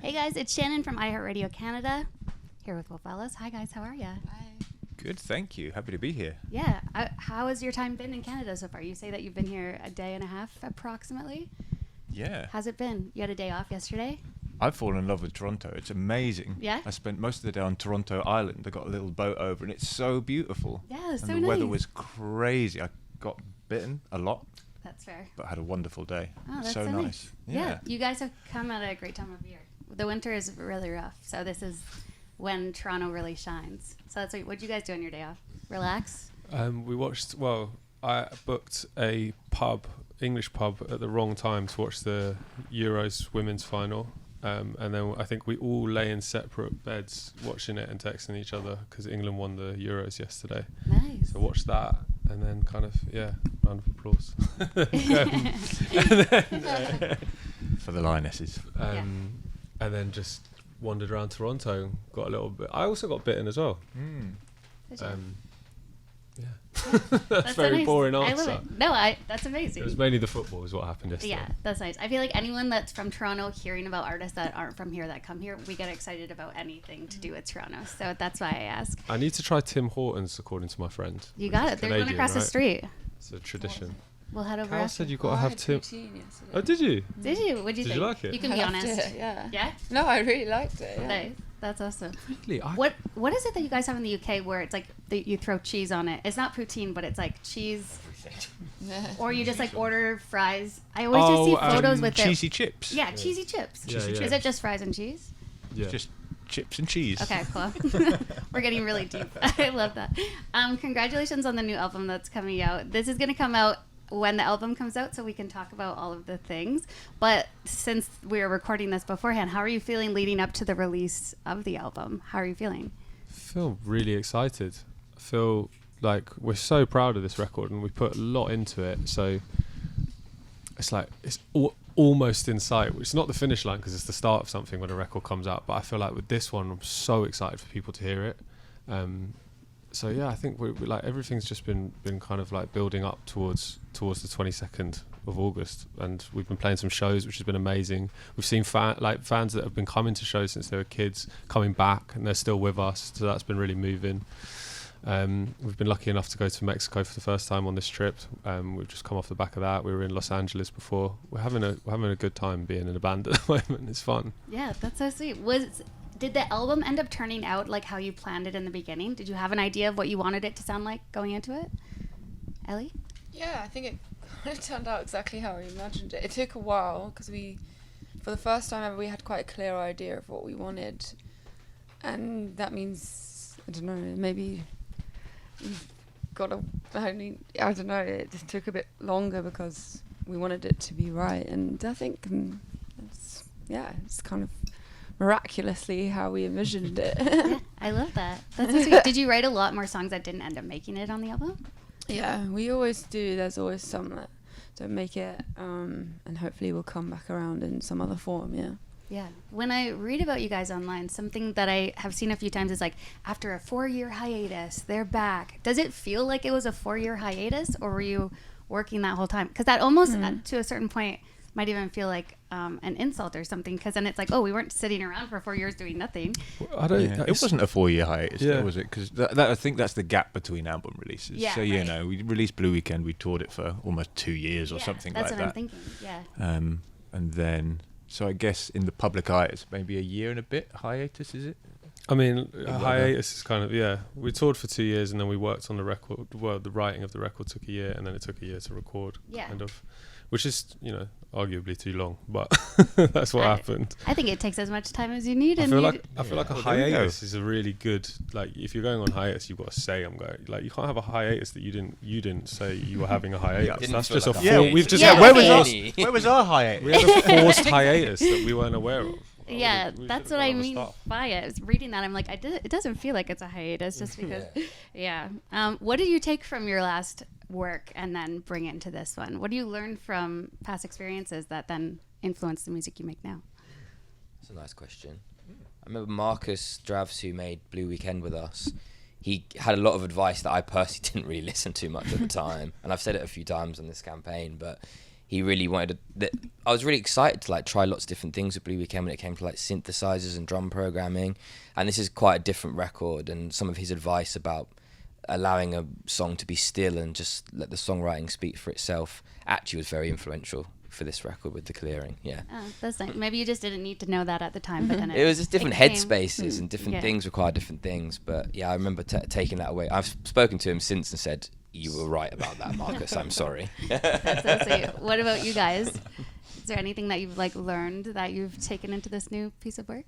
Hey guys, it's Shannon from iHeartRadio Canada, here with Wolf Ellis. Hi guys, how are ya? Hi. Good, thank you. Happy to be here. Yeah, how has your time been in Canada so far? You say that you've been here a day and a half approximately. Yeah. How's it been? You had a day off yesterday? I've fallen in love with Toronto. It's amazing. Yeah? I spent most of the day on Toronto Island. I got a little boat over and it's so beautiful. Yeah, it's and so the nice. weather was crazy. I got bitten a lot, That's fair. but had a wonderful day. Oh, that's so nice. Yeah, you guys have come at a great time of year. The winter is really rough, so this is when Toronto really shines. So that's what you guys do on your day off? Relax? We watched, I booked a English pub at the wrong time to watch the Euros women's final. And then I think we all lay in separate beds watching it and texting each other because England won the Euros yesterday. Nice. So watched that and then kind of, round of applause. For the Lionesses. And then just wandered around Toronto, got a little bit. I also got bitten as well. Did you? That's very nice. boring I answer. love it. No, that's amazing. It was mainly the football is what happened yesterday. Yeah, that's nice. I feel like anyone that's from Toronto hearing about artists that aren't from here that come here, we get excited about anything to do with Toronto. So that's why I ask. I need to try Tim Hortons, according to my friend. You got it. There's one across the street. It's a tradition. We'll head over. Carl after. said you've got to have Tim. Poutine yesterday. Oh, did you? Did you? What'd you Did think? you like it? You can I be loved honest. it, yeah. Yeah? No, I really liked it. Yeah. Nice. That's awesome. Really? What is it that you guys have in the UK where it's like you throw cheese on it? It's not poutine, but it's like cheese, or you just like order fries. I always just see photos with cheesy it. chips. Yeah, cheesy chips. Yeah, Is it just fries and cheese? Yeah. Just chips and cheese. Okay, cool. We're getting really deep. I love that. Congratulations on the new album that's coming out. This is going to come out when the album comes out so we can talk about all of the things. But since we were recording this beforehand, how are you feeling leading up to the release of the album? How are you feeling? I feel really excited. I feel like we're so proud of this record and we put a lot into it. So it's like it's almost in sight. It's not the finish line because it's the start of something when a record comes out. But I feel like with this one, I'm so excited for people to hear it. So yeah, I think we like everything's just been kind of like building up towards the 22nd of August, and we've been playing some shows, which has been amazing. We've seen fans that have been coming to shows since they were kids coming back, and they're still with us. So that's been really moving. We've been lucky enough to go to Mexico for the first time on this trip. We've just come off the back of that. We were in Los Angeles before. We're having a good time being in a band at the moment. It's fun. Yeah, that's so sweet. Did the album end up turning out like how you planned it in the beginning? Did you have an idea of what you wanted it to sound like going into it? Ellie? Yeah, I think it turned out exactly how we imagined it. It took a while because for the first time ever, we had quite a clear idea of what we wanted. And that means, I don't know, maybe we've got I don't know, it just took a bit longer because we wanted it to be right. And I think it's kind of miraculously how we envisioned it. Yeah, I love that. That's so sweet. Did you write a lot more songs that didn't end up making it on the album? Yeah, we always do. There's always some that don't make it, and hopefully will come back around in some other form, yeah. Yeah. When I read about you guys online, something that I have seen a few times is like, after a 4-year hiatus, they're back. Does it feel like it was a 4-year hiatus, or were you working that whole time? Because that almost, to a certain point, might even feel like an insult or something, because then it's like, oh, we weren't sitting around for 4 years doing nothing. It wasn't a 4-year hiatus, was it? Because I think that's the gap between album releases. Yeah, so, right. we released Blue Weekend, we toured it for almost 2 years or something like that. That's what I'm thinking, yeah. And then, so I guess in the public eye, it's maybe a year and a bit hiatus, is it? I mean, a hiatus is kind of, we toured for 2 years and then we worked on the record. Well, the writing of the record took a year and then it took a year to record, kind of. Which is, arguably too long, but that's what happened. I think it takes as much time as you need. I feel like a hiatus is a really good, like, if you're going on hiatus, you've got to say I'm going. Like, you can't have a hiatus that you didn't say you were having a hiatus. That's just we've just where was our hiatus? We had a forced hiatus that we weren't aware of. Yeah, that's what I mean by it. I was reading that, I'm like, it doesn't feel like it's a hiatus just because. What did you take from your last work and then bring it into this one? What do you learn from past experiences that then influence the music you make now? That's a nice question. I remember Marcus Dravs, who made Blue Weekend with us, he had a lot of advice that I personally didn't really listen to much at the time, and I've said it a few times on this campaign, but he really wanted I was really excited to like try lots of different things with Blue Weekend when it came to like synthesizers and drum programming, and this is quite a different record, and some of his advice about allowing a song to be still and just let the songwriting speak for itself actually was very influential for this record with the clearing. Yeah. Oh, that's nice. Maybe you just didn't need to know that at the time, but then it was just different came. headspaces and different things require different things. But yeah, I remember taking that away. I've spoken to him since and said, you were right about that, Marcus. I'm sorry. That's so sweet. What about you guys? Is there anything that you've like learned that you've taken into this new piece of work?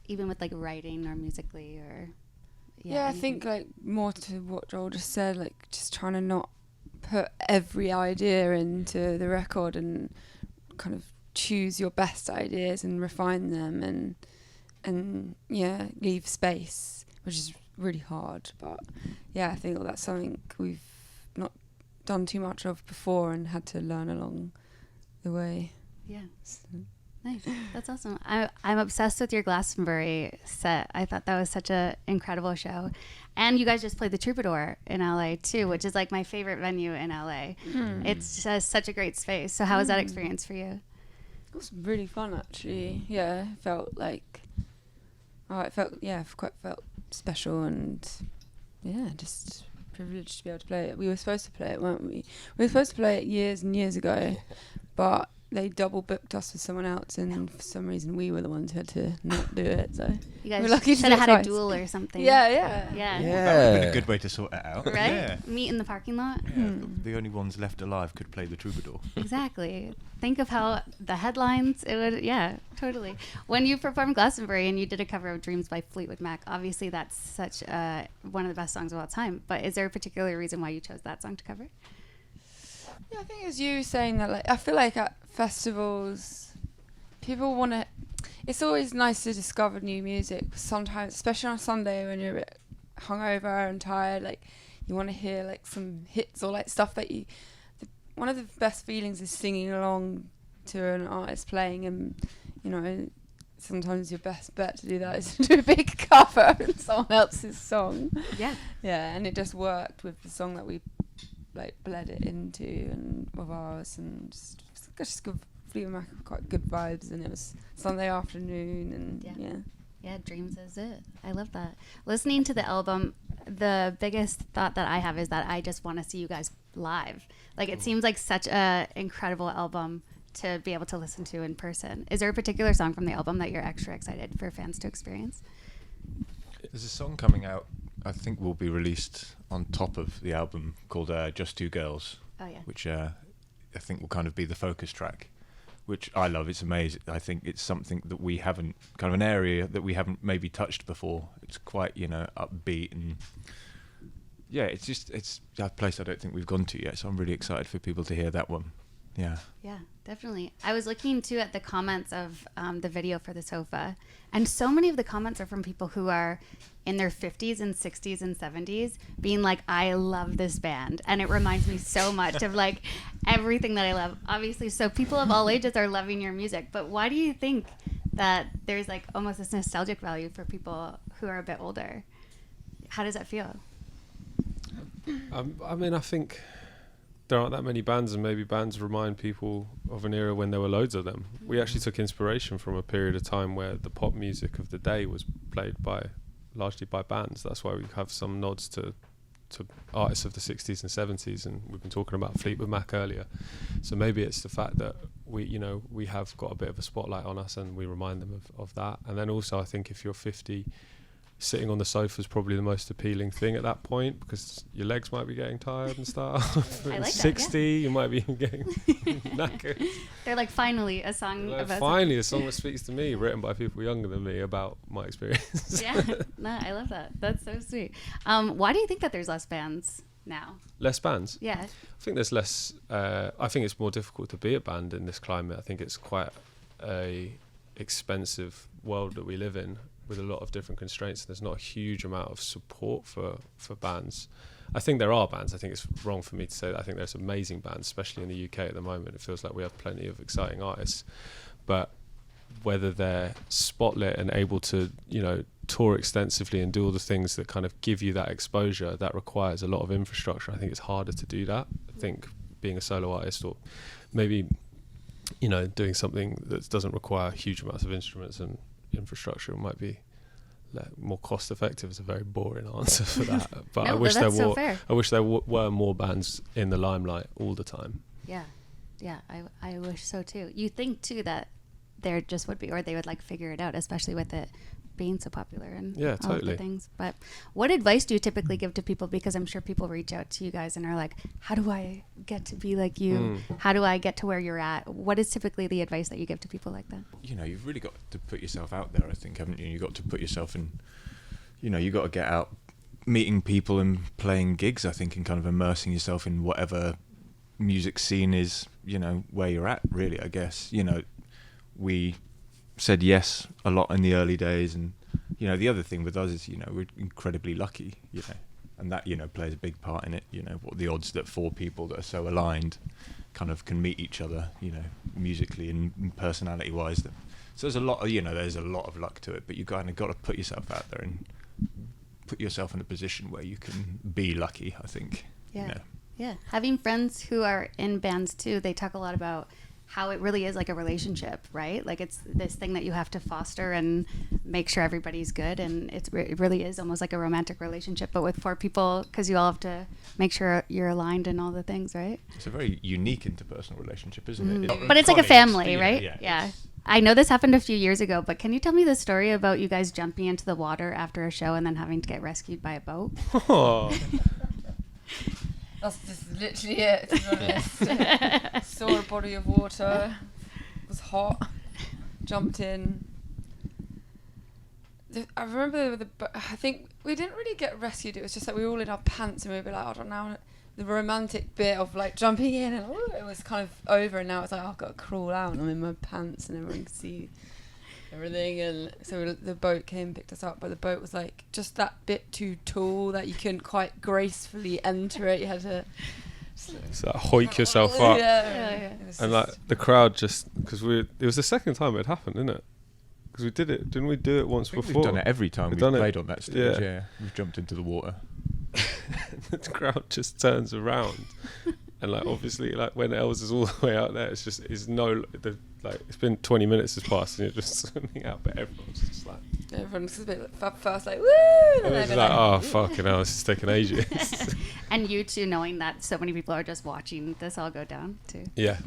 Even with like writing or musically or yeah, I think like more to what Joel just said, like just trying to not put every idea into the record and kind of choose your best ideas and refine them and yeah, leave space, which is really hard. But yeah, I think that's something we've not done too much of before and had to learn along the way. Yeah. So. Nice. That's awesome. I'm obsessed with your Glastonbury set. I thought that was such an incredible show. And you guys just played the Troubadour in LA too, which is like my favorite venue in LA. It's just such a great space. So how was that experience for you? It was really fun actually. Yeah, it felt like quite felt special and yeah, just privileged to be able to play it. We were supposed to play it, weren't we? We were supposed to play it years and years ago, but they double booked us with someone else, and for some reason we were the ones who had to not do it. So you guys we're lucky should have had a duel or something. Yeah. That would have been a good way to sort it out. Right? Yeah. Meet in the parking lot. Yeah, the only ones left alive could play the Troubadour. Exactly. Think of how the headlines, it would, yeah, totally. When you performed Glastonbury and you did a cover of Dreams by Fleetwood Mac, obviously that's such one of the best songs of all time, but is there a particular reason why you chose that song to cover? Yeah, I think it was you saying that, like, I feel like at festivals, people want to, it's always nice to discover new music. Sometimes, especially on a Sunday when you're a bit hungover and tired, like, you want to hear, like, some hits or, like, stuff that you, one of the best feelings is singing along to an artist playing, and, you know, sometimes your best bet to do that is to do a big cover of someone else's song. Yeah. Yeah, and it just worked with the song that we like bled it into and of ours, and just good. Fleetwood Mac quite good vibes, and it was Sunday afternoon, and yeah, Dreams is it. I love that. Listening to the album, the biggest thought that I have is that I just want to see you guys live. Like, it seems like such a incredible album to be able to listen to in person. Is there a particular song from the album that you're extra excited for fans to experience? There's a song coming out, I think will be released on top of the album, called Just Two Girls. Oh, yeah. Which I think will kind of be the focus track, which I love. It's amazing. I think it's something that we haven't, kind of an area that we haven't maybe touched before. It's quite, upbeat, and yeah, it's a place I don't think we've gone to yet, so I'm really excited for people to hear that one. Yeah. Yeah, definitely. I was looking too at the comments of the video for the sofa, and so many of the comments are from people who are in their 50s and 60s and 70s being like, I love this band, and it reminds me so much of like everything that I love, obviously. So people of all ages are loving your music, but why do you think that there's like almost this nostalgic value for people who are a bit older? How does that feel? I mean, I think there aren't that many bands, and maybe bands remind people of an era when there were loads of them. We actually took inspiration from a period of time where the pop music of the day was played largely by bands. That's why we have some nods to artists of the 60s and 70s, and we've been talking about Fleetwood Mac earlier. So maybe it's the fact that we have got a bit of a spotlight on us, and we remind them of that. And then also, I think if you're 50, sitting on the sofa is probably the most appealing thing at that point, because your legs might be getting tired and stuff. I like 60, that, yeah. you might be getting knackered. They're like, finally a song about finally a song that speaks to me, written by people younger than me about my experience. Yeah, no, I love that. That's so sweet. Why do you think that there's less bands now? Less bands? Yeah. I think there's less. I think it's more difficult to be a band in this climate. I think it's quite a expensive world that we live in, with a lot of different constraints. There's not a huge amount of support for bands. I think there are bands. I think it's wrong for me to say that. I think there's amazing bands, especially in the UK at the moment. It feels like we have plenty of exciting artists, but whether they're spotlit and able to, tour extensively and do all the things that kind of give you that exposure, that requires a lot of infrastructure. I think it's harder to do that. I think being a solo artist, or maybe, you know, doing something that doesn't require huge amounts of instruments and infrastructure might be more cost effective. Is a very boring answer for that, but No, I wish but there that's so were. fair. I wish there were more bands in the limelight all the time. Yeah, I wish so too. You think too that there just would be, or they would like figure it out, especially with it being so popular and Yeah, all of totally. the things. But what advice do you typically give to people? Because I'm sure people reach out to you guys and are like, how do I get to be like you? How do I get to where you're at? What is typically the advice that you give to people like that? You know, you've really got to put yourself out there, I think, haven't you? You've got to put yourself in, you know, you've got to get out meeting people and playing gigs, I think, and kind of immersing yourself in whatever music scene is, you know, where you're at, really, I guess. You know, we said yes a lot in the early days, and, you know, the other thing with us is, you know, we're incredibly lucky, you know, and that, you know, plays a big part in it. You know, what the odds that 4 people that are so aligned kind of can meet each other, you know, musically and personality wise. So there's a lot of, you know, there's a lot of luck to it, but you kind of got to put yourself out there and put yourself in a position where you can be lucky, I think. Yeah. You know. Yeah. Having friends who are in bands too, they talk a lot about how it really is like a relationship, right? Like it's this thing that you have to foster and make sure everybody's good. And it really is almost like a romantic relationship, but with 4 people, because you all have to make sure you're aligned in all the things, right? It's a very unique interpersonal relationship, isn't it? But it's like a family, right? Yeah. Yeah. I know this happened a few years ago, but can you tell me the story about you guys jumping into the water after a show and then having to get rescued by a boat? Oh, That's just literally it, to be honest. Saw a body of water, was hot, jumped in. I remember I think we didn't really get rescued. It was just like we were all in our pants and we were like, I don't know, the romantic bit of like jumping in, and it was kind of over, and now it's like, oh, I've got to crawl out and I'm in my pants and everyone can see everything. And so the boat came and picked us up, but the boat was like just that bit too tall that you couldn't quite gracefully enter it. You had to so hoik yourself up. Yeah. And like the crowd just, because it was the second time it happened, isn't it? Because we did it, didn't we do it once I think before? we've done it every time we've done played it. on that stage, Yeah. yeah. We've jumped into the water. The crowd just turns around, and like obviously like when Els is all the way out there, it's just it's been 20 minutes has passed and you're just swimming out, but everyone's just like Everyone's a bit first like, woo! and it's like, oh fucking hell, this is taking ages. And you two knowing that so many people are just watching this all go down too. yeah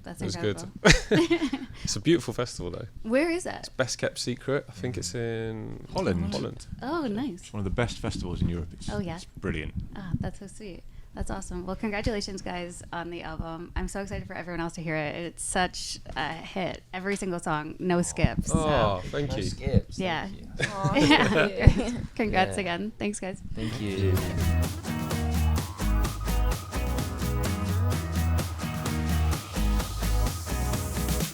That's it was incredible. good. It's a beautiful festival though. Where is it? Best kept secret. I think it's in Holland. Oh, nice. It's one of the best festivals in Europe. Oh, yeah. It's brilliant. Ah, that's so sweet. That's awesome. Well, congratulations, guys, on the album. I'm so excited for everyone else to hear it. It's such a hit. Every single song, no skips. Oh, So. thank No you. skips. Yeah. Thank you. Oh, thank you. Congrats Yeah. again. Thanks, guys. Thank you.